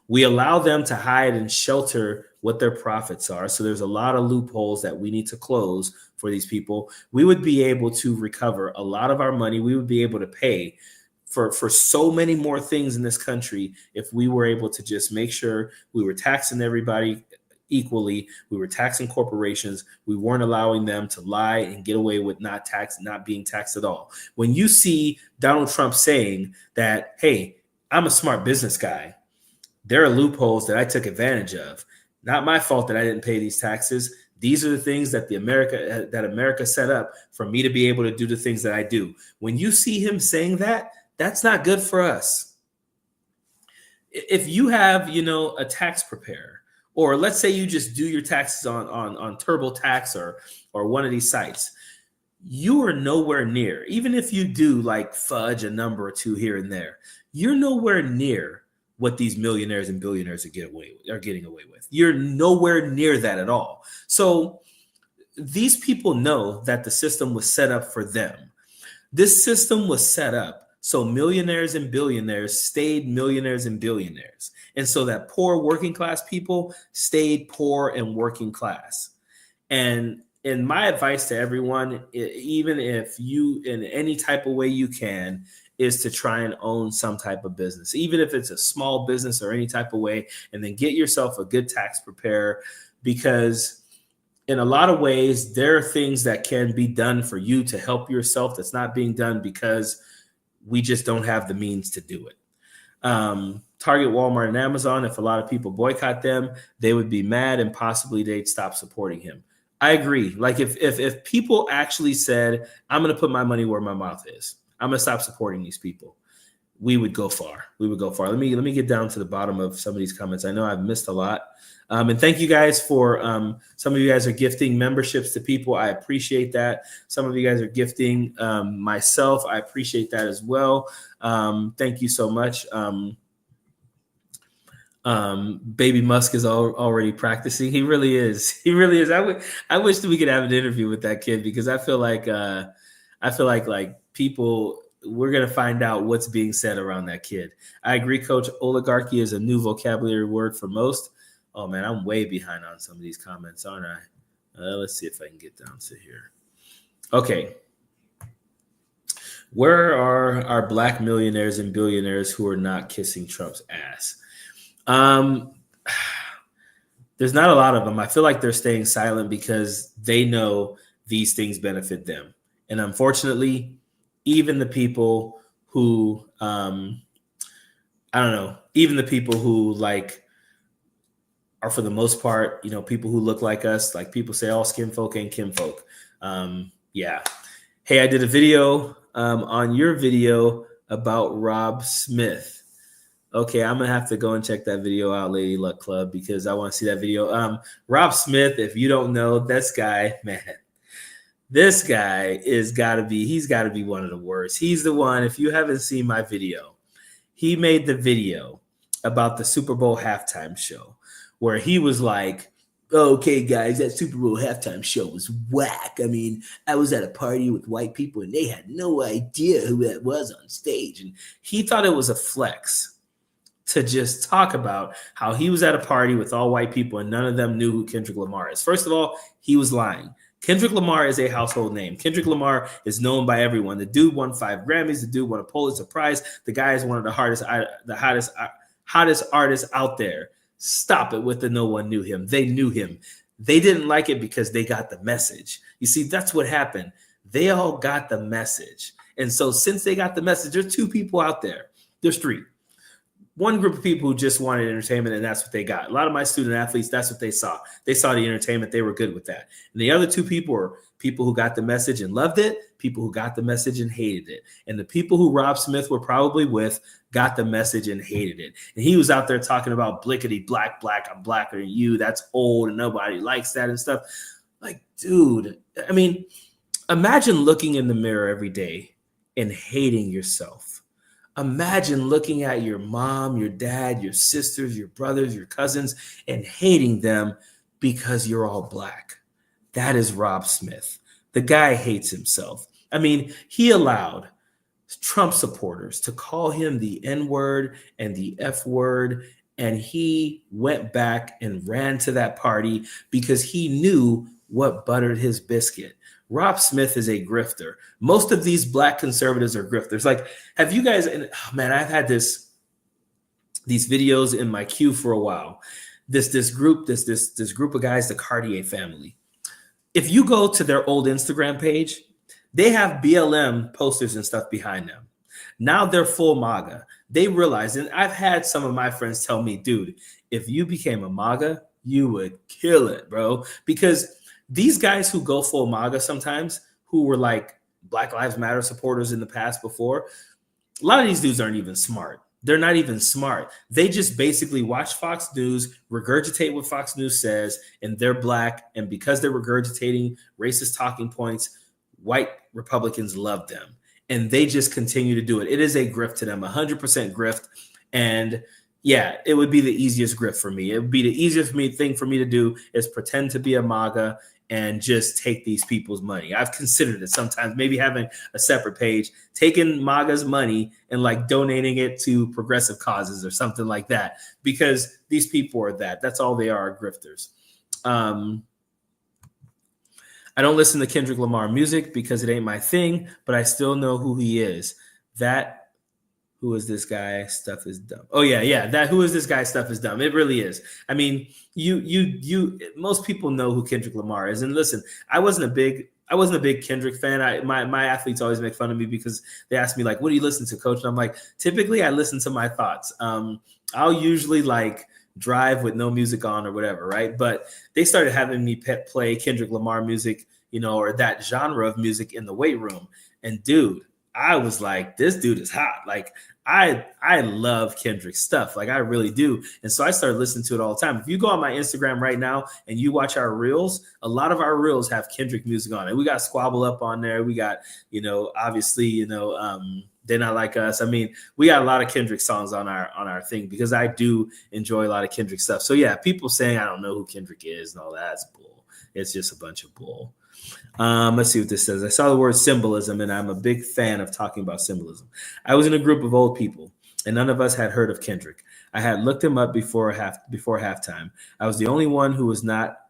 We allow them to hide and shelter what their profits are. So there's a lot of loopholes that we need to close for these people. We would be able to recover a lot of our money. We would be able to pay for so many more things in this country if we were able to just make sure we were taxing everybody equally. We were taxing corporations. We weren't allowing them to lie and get away with not being taxed at all. When you see Donald Trump saying that, hey, I'm a smart business guy, there are loopholes that I took advantage of. Not my fault that I didn't pay these taxes. These are the things that America set up for me to be able to do the things that I do. When you see him saying that, that's not good for us. If you have, a tax preparer, or let's say you just do your taxes on TurboTax or one of these sites, you are nowhere near, even if you do like fudge a number or two here and there, you're nowhere near what these millionaires and billionaires are getting away with. You're nowhere near that at all. So these people know that the system was set up for them. This system was set up so millionaires and billionaires stayed millionaires and billionaires, and so that poor working class people stayed poor and working class. And my advice to everyone, even if you in any type of way you can, is to try and own some type of business, even if it's a small business or any type of way, and then get yourself a good tax preparer, because in a lot of ways, there are things that can be done for you to help yourself that's not being done because we just don't have the means to do it. Target, Walmart, and Amazon, if a lot of people boycott them, they would be mad and possibly they'd stop supporting him. I agree. Like if people actually said, I'm going to put my money where my mouth is, I'm going to stop supporting these people, we would go far. We would go far. Let me get down to the bottom of some of these comments. I know I've missed a lot. And thank you guys for some of you guys are gifting memberships to people. I appreciate that. Some of you guys are gifting myself. I appreciate that as well. Thank you so much. Baby Musk is already practicing. He really is. He really is. I wish that we could have an interview with that kid, because I feel like people, we're going to find out what's being said around that kid. I agree, Coach. Oligarchy is a new vocabulary word for most. Oh, man, I'm way behind on some of these comments, aren't I? Let's see if I can get down to here. Okay. Where are our black millionaires and billionaires who are not kissing Trump's ass? There's not a lot of them. I feel like they're staying silent because they know these things benefit them. And unfortunately, even the people who, even the people who are for the most part, people who look like us, like people say all skin folk ain't kinfolk. Yeah. Hey, I did a video on your video about Rob Smith. Okay, I'm going to have to go and check that video out, Lady Luck Club, because I want to see that video. Rob Smith, if you don't know, this guy he's got to be one of the worst. He's the one, if you haven't seen my video, he made the video about the Super Bowl halftime show where he was like, okay, guys, that Super Bowl halftime show was whack. I mean, I was at a party with white people and they had no idea who that was on stage. And he thought it was a flex to just talk about how he was at a party with all white people and none of them knew who Kendrick Lamar is. First of all, he was lying. Kendrick Lamar is a household name. Kendrick Lamar is known by everyone. The dude won 5 Grammys. The dude won a Pulitzer Prize. The guy is one of the hottest artists out there. Stop it with the no one knew him. They knew him. They didn't like it because they got the message. You see, that's what happened. They all got the message. And so since they got the message, there's 2 people out there. There's 3. One group of people who just wanted entertainment, and that's what they got. A lot of my student athletes, that's what they saw. They saw the entertainment. They were good with that. And the other 2 people were people who got the message and loved it, people who got the message and hated it. And the people who Rob Smith were probably with got the message and hated it. And he was out there talking about blickety black, I'm blacker than you. That's old and nobody likes that and stuff. Like, dude, I mean, imagine looking in the mirror every day and hating yourself. Imagine looking at your mom, your dad, your sisters, your brothers, your cousins, and hating them because you're all black. That is Rob Smith. The guy hates himself. I mean, he allowed Trump supporters to call him the N-word and the F-word, and he went back and ran to that party because he knew what buttered his biscuit. Rob Smith is a grifter. Most of these black conservatives are grifters. Like, have you guys, and oh man, I've had these videos in my queue for a while. This group of guys, the Cartier family. If you go to their old Instagram page, they have BLM posters and stuff behind them. Now they're full MAGA. They realize, and I've had some of my friends tell me, dude, if you became a MAGA, you would kill it, bro. Because these guys who go full MAGA sometimes, who were like Black Lives Matter supporters in the past before, a lot of these dudes aren't even smart. They're not even smart. They just basically watch Fox News, regurgitate what Fox News says, and they're black. And because they're regurgitating racist talking points, white Republicans love them. And they just continue to do it. It is a grift to them, 100% grift. And yeah, it would be the easiest grift for me. It would be the easiest thing for me to do is pretend to be a MAGA and just take these people's money. I've considered it sometimes, maybe having a separate page, taking MAGA's money and like donating it to progressive causes or something like that, because these people are that's all they are grifters. I don't listen to Kendrick Lamar music because it ain't my thing, but I still know who he is. Who is this guy? Stuff is dumb. Oh yeah. That who is this guy? Stuff is dumb. It really is. I mean, most people know who Kendrick Lamar is. And listen, I wasn't a big Kendrick fan. My athletes always make fun of me because they ask me like, "What do you listen to, coach?" And I'm like, typically I listen to my thoughts. I'll usually like drive with no music on or whatever, right? But they started having me play Kendrick Lamar music, or that genre of music in the weight room. And dude, I was like, this dude is hot. Like, I love Kendrick's stuff. Like, I really do. And so I started listening to it all the time. If you go on my Instagram right now and you watch our reels, a lot of our reels have Kendrick music on it. We got Squabble Up on there. We got, obviously, They're Not Like Us. I mean, we got a lot of Kendrick songs on our thing because I do enjoy a lot of Kendrick stuff. So yeah, people saying I don't know who Kendrick is and all that's bull. It's just a bunch of bull. Let's see what this says. I saw the word symbolism, and I'm a big fan of talking about symbolism. I was in a group of old people, and none of us had heard of Kendrick. I had looked him up before halftime. I was the only one who was not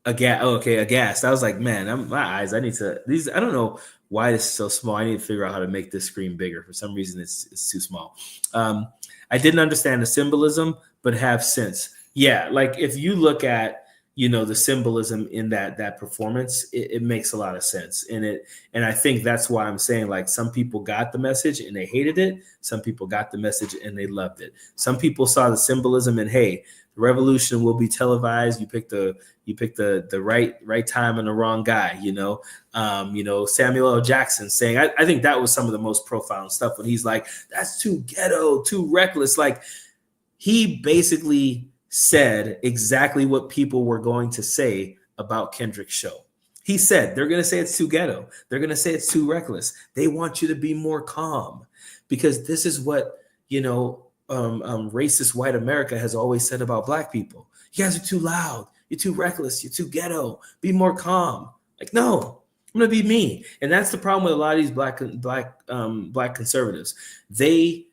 aghast. I was like, man, my eyes. I don't know why this is so small. I need to figure out how to make this screen bigger. For some reason, it's too small. I didn't understand the symbolism, but have since. Yeah, like if you look at the symbolism in that performance, it makes a lot of sense. And I think that's why I'm saying, like, some people got the message and they hated it. Some people got the message and they loved it. Some people saw the symbolism and, hey, the revolution will be televised. You pick the right time and the wrong guy, Samuel L. Jackson saying, I think that was some of the most profound stuff when he's like, that's too ghetto, too reckless. Like, he basically said exactly what people were going to say about Kendrick's show. He said, they're going to say it's too ghetto. They're going to say it's too reckless. They want you to be more calm because this is what, racist white America has always said about black people. You guys are too loud. You're too reckless. You're too ghetto. Be more calm. Like, no, I'm going to be me. And that's the problem with a lot of these black conservatives. They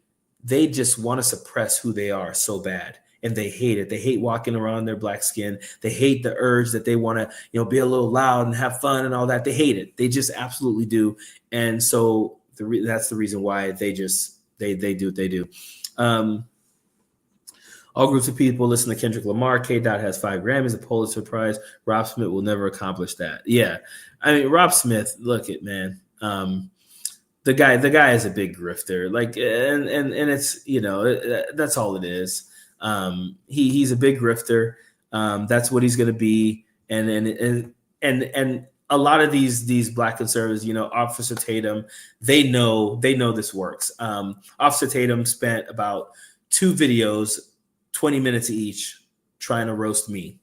just want to suppress who they are so bad. and they hate it. They hate walking around their black skin. They hate the urge that they want to, be a little loud and have fun and all that. They hate it. They just absolutely do. And so that's the reason why they do what they do. All groups of people listen to Kendrick Lamar. K. Dot has 5 Grammys, a Pulitzer Prize. Rob Smith will never accomplish that. Yeah, I mean, Rob Smith. Look it, man. The guy is a big grifter. Like, and it's that's all it is. He's a big grifter. That's what he's going to be. And a lot of these black conservatives, Officer Tatum, they know this works. Officer Tatum spent about 2 videos, 20 minutes each, trying to roast me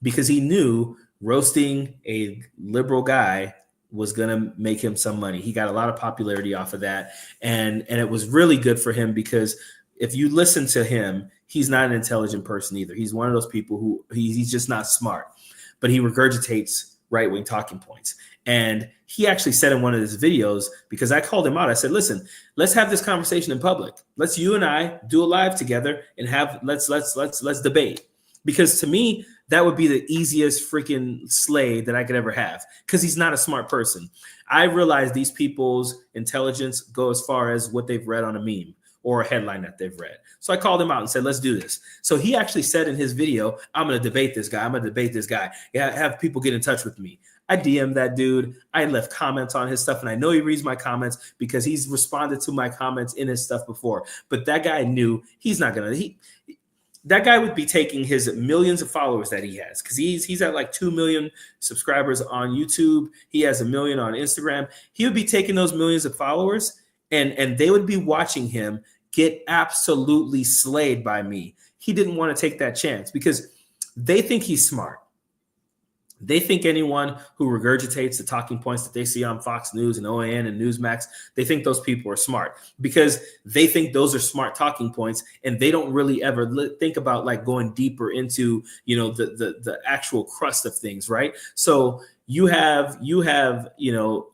because he knew roasting a liberal guy was going to make him some money. He got a lot of popularity off of that. And it was really good for him because if you listen to him, he's not an intelligent person either. He's one of those people who he's just not smart, but he regurgitates right-wing talking points. And he actually said in one of his videos, because I called him out, I said, listen, let's have this conversation in public. Let's you and I do a live together and let's debate. Because to me, that would be the easiest freaking slay that I could ever have, because he's not a smart person. I realize these people's intelligence go as far as what they've read on a meme or a headline that they've read. So I called him out and said, let's do this. So he actually said in his video, I'm going to debate this guy. Yeah, have people get in touch with me. I DM'd that dude. I left comments on his stuff, and I know he reads my comments because he's responded to my comments in his stuff before. But that guy knew he's not going to. That guy would be taking his millions of followers that he has, because he's at like 2 million subscribers on YouTube. He has 1 million on Instagram. He would be taking those millions of followers, and they would be watching him get absolutely slayed by me. He didn't want to take that chance because they think he's smart. They think anyone who regurgitates the talking points that they see on Fox News and OAN and Newsmax, they think those people are smart because they think those are smart talking points, and they don't really ever think about like going deeper into, the actual crust of things, right? So you have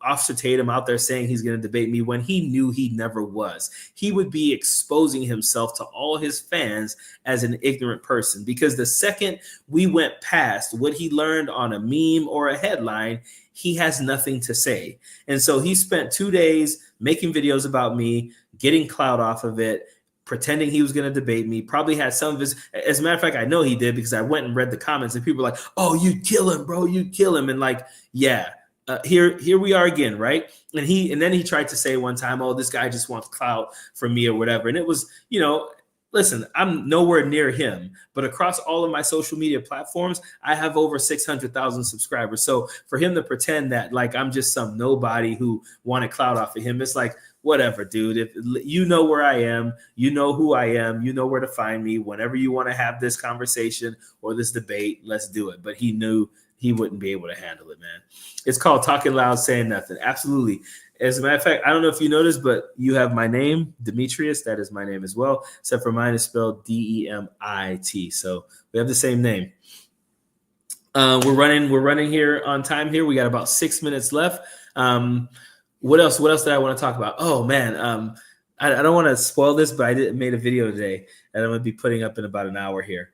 Officer Tatum out there saying he's going to debate me when he knew he never was. He would be exposing himself to all his fans as an ignorant person, because the second we went past what he learned on a meme or a headline, he has nothing to say. And so he spent 2 days making videos about me, getting clout off of it, pretending he was going to debate me. Probably had some of his, as a matter of fact, I know he did, because I went and read the comments and people were like, oh, you kill him, bro, you kill him. And like, yeah, here we are again, right? And then he tried to say one time, oh, this guy just wants clout from me or whatever. And it was, listen, I'm nowhere near him, but across all of my social media platforms, I have over 600,000 subscribers. So for him to pretend that like I'm just some nobody who wanted clout off of him, it's like, whatever, dude. If you know where I am, you know who I am, you know where to find me. Whenever you want to have this conversation or this debate, let's do it. But he knew he wouldn't be able to handle it, man. It's called talking loud, saying nothing. Absolutely. As a matter of fact, I don't know if you noticed, but you have my name, Demetrius. That is my name as well, except for mine is spelled DEMIT. So we have the same name. We're running here on time here. We got about 6 minutes left. What else did I want to talk about? Oh man, I don't want to spoil this, but I made a video today that I'm going to be putting up in about an hour here.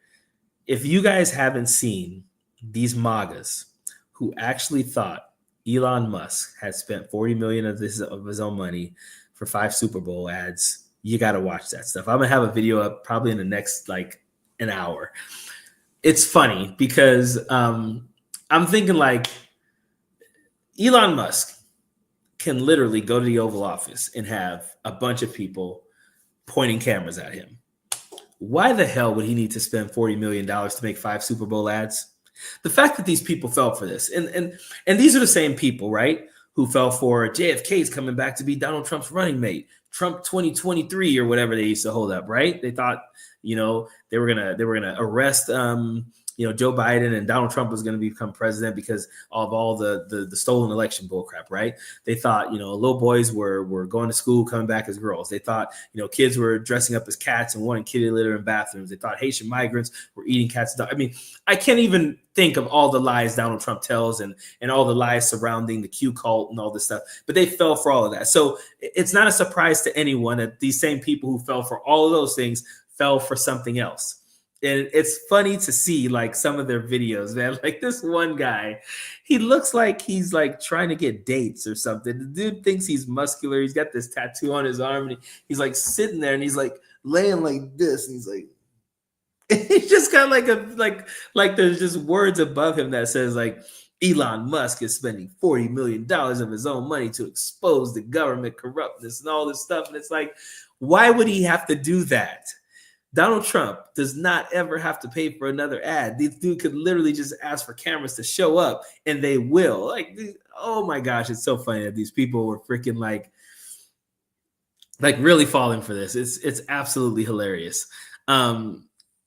If you guys haven't seen these MAGAs who actually thought Elon Musk had spent $40 million of his own money for 5 Super Bowl ads, you got to watch that stuff. I'm going to have a video up probably in the next like an hour. It's funny because I'm thinking like Elon Musk can literally go to the Oval Office and have a bunch of people pointing cameras at him. Why the hell would he need to spend $40 million to make 5 Super Bowl ads? The fact that these people fell for this, and these are the same people, right, who fell for JFK's coming back to be Donald Trump's running mate, Trump 2023 or whatever they used to hold up, right? They thought, they were gonna arrest Joe Biden and Donald Trump was going to become president because of all the stolen election bullcrap, right? They thought, little boys were going to school, coming back as girls. They thought, kids were dressing up as cats and wanting kitty litter in bathrooms. They thought Haitian migrants were eating cats. I mean, I can't even think of all the lies Donald Trump tells and all the lies surrounding the Q cult and all this stuff, but they fell for all of that. So it's not a surprise to anyone that these same people who fell for all of those things fell for something else. And it's funny to see like some of their videos, man. Like this one guy, he looks like he's like trying to get dates or something. The dude thinks he's muscular. He's got this tattoo on his arm, and he's like sitting there, and he's like laying like this, and he's like, he's just got like a like there's just words above him that says like Elon Musk is spending $40 million of his own money to expose the government corruptness and all this stuff. And it's like, why would he have to do that? Donald Trump does not ever have to pay for another ad. This dude could literally just ask for cameras to show up, and they will. Like, oh my gosh, it's so funny that these people were freaking like really falling for this. It's absolutely hilarious.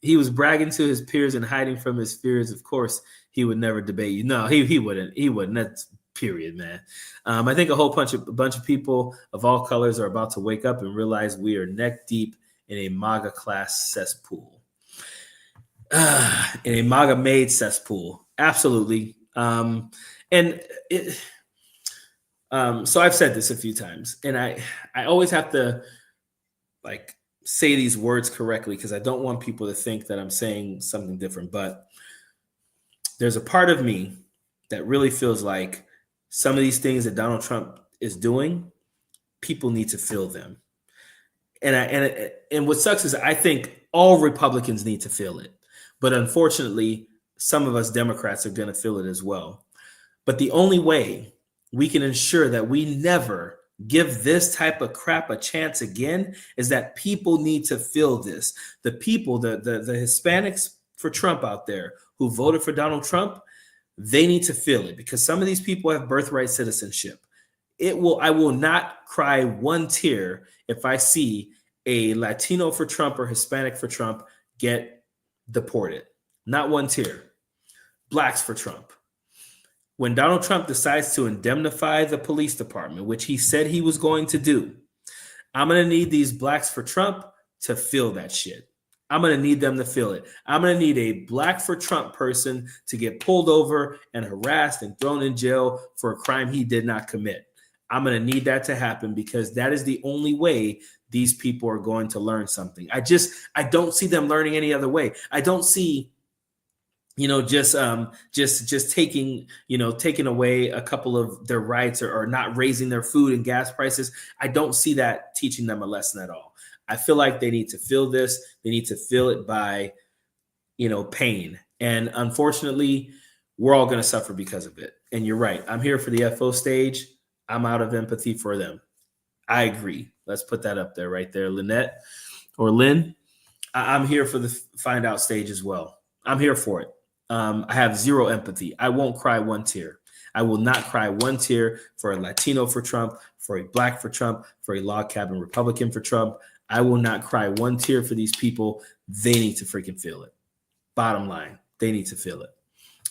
He was bragging to his peers and hiding from his fears. Of course, he would never debate you. No, he wouldn't. He wouldn't. That's period, man. I think a bunch of people of all colors are about to wake up and realize we are neck deep in a MAGA class cesspool, in a MAGA made cesspool. Absolutely. So I've said this a few times, and I always have to like say these words correctly because I don't want people to think that I'm saying something different. But there's a part of me that really feels like some of these things that Donald Trump is doing, people need to feel them. And what sucks is I think all Republicans need to feel it. But unfortunately, some of us Democrats are going to feel it as well. But the only way we can ensure that we never give this type of crap a chance again is that people need to feel this. The people, the Hispanics for Trump out there who voted for Donald Trump, they need to feel it because some of these people have birthright citizenship. I will not cry one tear if I see a Latino for Trump or Hispanic for Trump get deported. Not one tear. Blacks for Trump. When Donald Trump decides to indemnify the police department, which he said he was going to do, I'm going to need these blacks for Trump to feel that shit. I'm going to need them to feel it. I'm going to need a black for Trump person to get pulled over and harassed and thrown in jail for a crime he did not commit. I'm going to need that to happen because that is the only way these people are going to learn something. I don't see them learning any other way. I don't see, just taking away a couple of their rights or not raising their food and gas prices. I don't see that teaching them a lesson at all. I feel like they need to feel this. They need to feel it by, pain. And unfortunately, we're all going to suffer because of it. And you're right. I'm here for the FO stage. I'm out of empathy for them. I agree. Let's put that up there right there, Lynette or Lynn. I'm here for the find out stage as well. I'm here for it. I have zero empathy. I won't cry one tear. I will not cry one tear for a Latino for Trump, for a black for Trump, for a log cabin Republican for Trump. I will not cry one tear for these people. They need to freaking feel it. Bottom line, they need to feel it.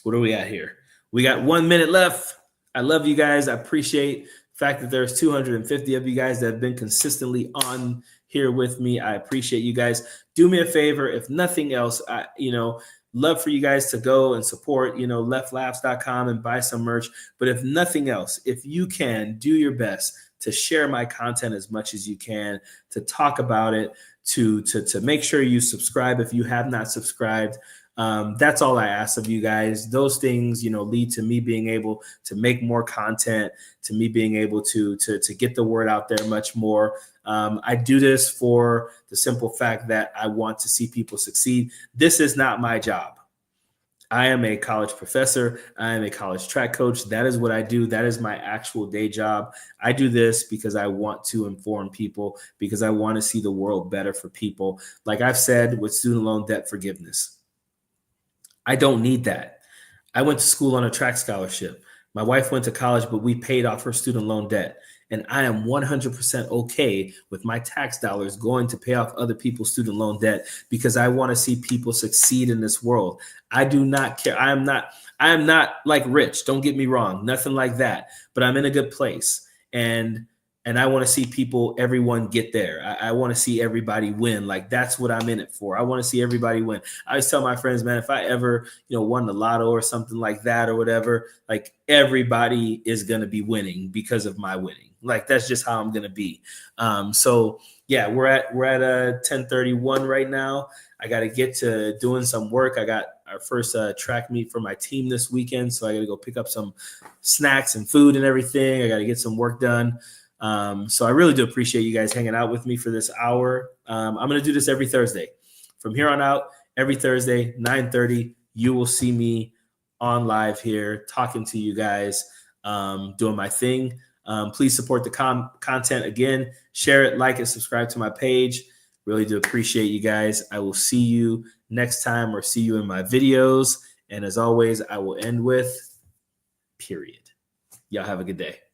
What are we at here? We got 1 minute left. I love you guys. I appreciate the fact that there's 250 of you guys that have been consistently on here with me. I appreciate you guys. Do me a favor. If nothing else, love for you guys to go and support, leftlaughs.com and buy some merch. But if nothing else, if you can, do your best to share my content as much as you can, to talk about it, to make sure you subscribe if you have not subscribed. That's all I ask of you guys. Those things, lead to me being able to make more content, to me being able to get the word out there much more. I do this for the simple fact that I want to see people succeed. This is not my job. I am a college professor. I am a college track coach. That is what I do. That is my actual day job. I do this because I want to inform people, because I want to see the world better for people. Like I've said with student loan debt forgiveness, I don't need that. I went to school on a track scholarship. My wife went to college, but we paid off her student loan debt. And I am 100% okay with my tax dollars going to pay off other people's student loan debt because I want to see people succeed in this world. I do not care. I am not like rich. Don't get me wrong. Nothing like that. But I'm in a good place. And I want to see everyone get there. I want to see everybody win. Like that's what I'm in it for. I want to see everybody win. I always tell my friends, man, if I ever, won the lotto or something like that or whatever, like everybody is going to be winning because of my winning. Like that's just how I'm gonna be. So yeah, we're at 10:31 right now. I got to get to doing some work. I got our first track meet for my team this weekend, so I got to go pick up some snacks and food and everything. I got to get some work done. So I really do appreciate you guys hanging out with me for this hour. I'm going to do this every Thursday. From here on out, every Thursday, 9:30, you will see me on live here talking to you guys, doing my thing. Please support the content again. Share it, like it, subscribe to my page. Really do appreciate you guys. I will see you next time or see you in my videos. And as always, I will end with period. Y'all have a good day.